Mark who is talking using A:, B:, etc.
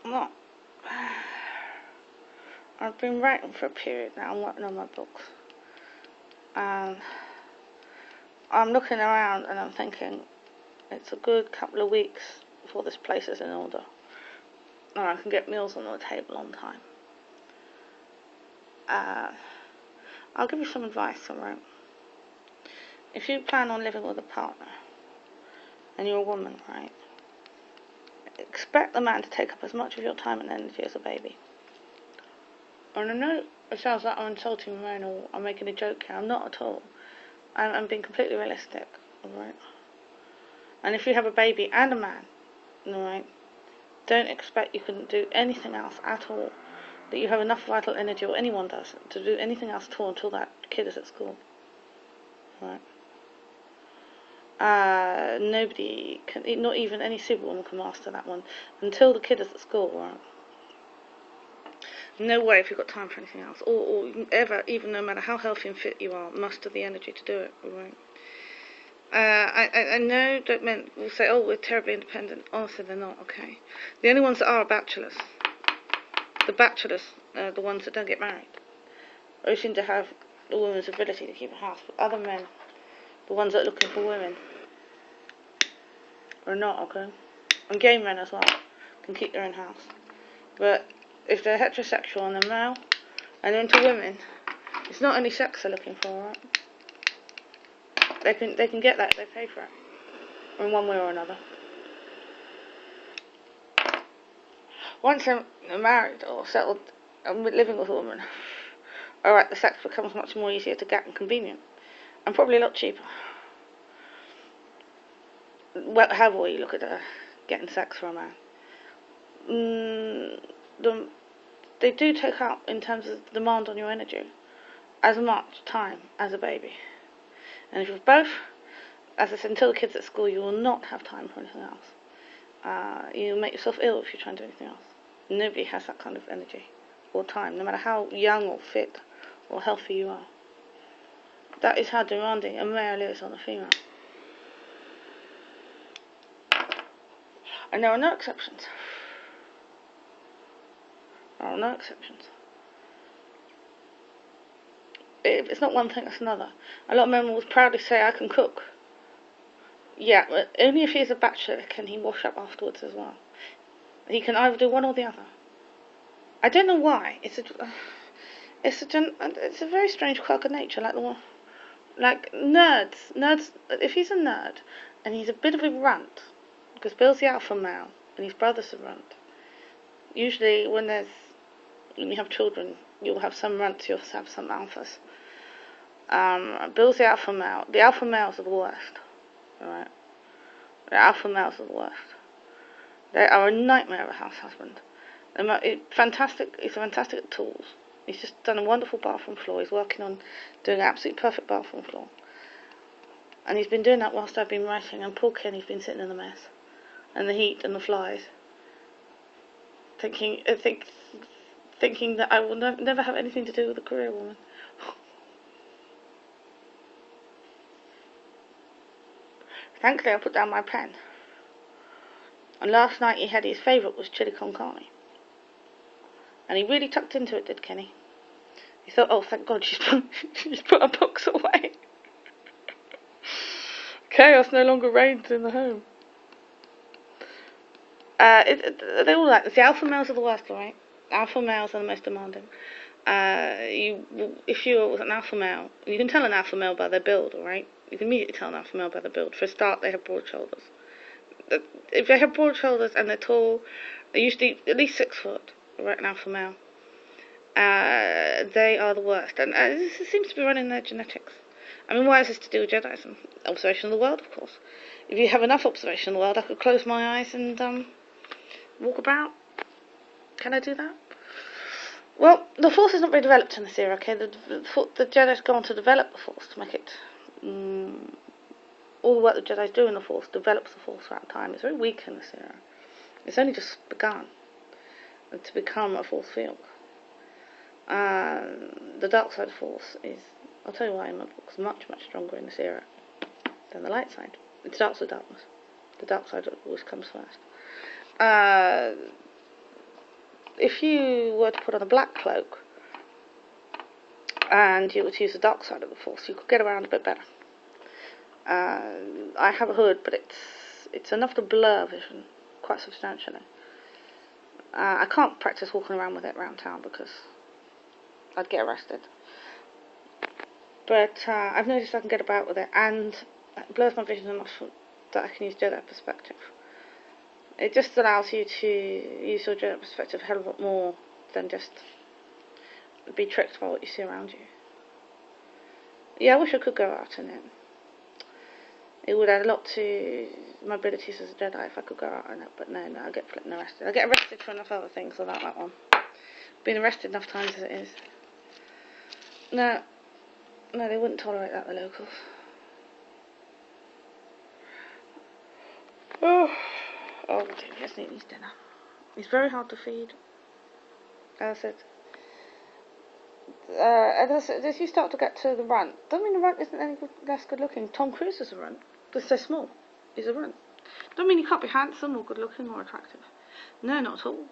A: Well, I've been writing for a period now. I'm working on my books. And I'm looking around and I'm thinking it's a good couple of weeks before this place is in order. And I can get meals on the table on time. I'll give you some advice, alright? If you plan on living with a partner, and you're a woman, right, expect the man to take up as much of your time and energy as a baby. And I know it sounds like I'm insulting men or I'm making a joke here. I'm not at all. I'm being completely realistic, alright? And if you have a baby and a man, alright, don't expect you can do anything else at all, that you have enough vital energy, or anyone does, to do anything else at all until that kid is at school, right? Nobody can, not even any superwoman can master that one until the kid is at school, right? No way if you've got time for anything else, or ever, even no matter how healthy and fit you are, muster the energy to do it, right? I know that men will say, oh, we're terribly independent. Honestly, they're not, okay? The only ones that are bachelors. The bachelors, the ones that don't get married, or seem to have the woman's ability to keep a house. But other men, the ones that are looking for women, are not, okay? And gay men as well can keep their own house. But if they're heterosexual and they're male and they're into women, it's not only sex they're looking for, right? They can get that if they pay for it, in one way or another. Once they're married or settled and living with a woman, alright, the sex becomes much more easier to get and convenient, and probably a lot cheaper. Well, however way you look at getting sex for a man, they do take up, in terms of demand on your energy, as much time as a baby. And if you're both, as I said, until the kid's at school, you will not have time for anything else. You'll make yourself ill if you try and do anything else. Nobody has that kind of energy or time, no matter how young or fit or healthy you are. That is how demanding a male is on a female. And there are no exceptions. There are no exceptions. It's not one thing, it's another. A lot of men will proudly say, I can cook. Yeah, but only if he's a bachelor can he wash up afterwards as well. He can either do one or the other. I don't know why. It's a very strange quirk of nature, like nerds. If he's a nerd and he's a bit of a runt, because Bill's the alpha male and his brother's a runt. Usually, when you have children, you'll have some runts, you'll have some alphas. Bill's the alpha male. The alpha males are the worst. Alright? The alpha males are the worst. They are a nightmare of a house husband. He's fantastic at tools. He's just done a wonderful bathroom floor. He's working on doing an absolutely perfect bathroom floor. And he's been doing that whilst I've been writing, and poor Kenny's been sitting in the mess. And the heat and the flies. Thinking that I will never have anything to do with a career woman. Thankfully, I put down my pen. And last night he had his favourite was chili con carne. And he really tucked into it, did Kenny. He thought, oh, thank God, she's put her books away. Chaos no longer reigns in the home. They all like this. The alpha males are the worst, right? Alpha males are the most demanding. If you was an alpha male, you can tell an alpha male by their build, alright? You can immediately tell an alpha male by their build. For a start, they have broad shoulders. If they have broad shoulders and they're tall, they're usually at least 6 foot, right? An alpha male. They are the worst, and this seems to be running their genetics. I mean, why is this to do with Jedi's and observation of the world, of course? If you have enough observation of the world, I could close my eyes and walk about. Can I do that? Well, the Force is not very developed in this era, okay? The Jedi's gone to develop the Force to make it... all the work the Jedi's do in the Force develops the Force throughout time. It's very weak in this era. It's only just begun to become a Force field. The dark side of Force is, I'll tell you why in my books, much, much stronger in this era than the light side. It starts with darkness. The dark side always comes first. if you were to put on a black cloak and you were to use the dark side of the Force, you could get around a bit better. I have a hood, but it's enough to blur vision quite substantially. I can't practice walking around with it around town because I'd get arrested. But I've noticed I can get about with it, and it blurs my vision enough that I can use Jedi perspective. It just allows you to use your Jedi perspective a hell of a lot more than just be tricked by what you see around you. Yeah, I wish I could go out in it. It would add a lot to my abilities as a Jedi if I could go out in it, but no, I get flipping arrested. I get arrested for enough other things without that one. Been arrested enough times as it is. No, they wouldn't tolerate that, the locals. Oh dear, he hasn't eaten his dinner. He's very hard to feed. As I said. And as you start to get to the runt, don't mean the runt isn't any less good looking. Tom Cruise is a runt. Because they're small. He's a runt. Don't mean he can't be handsome or good looking or attractive. No, not at all.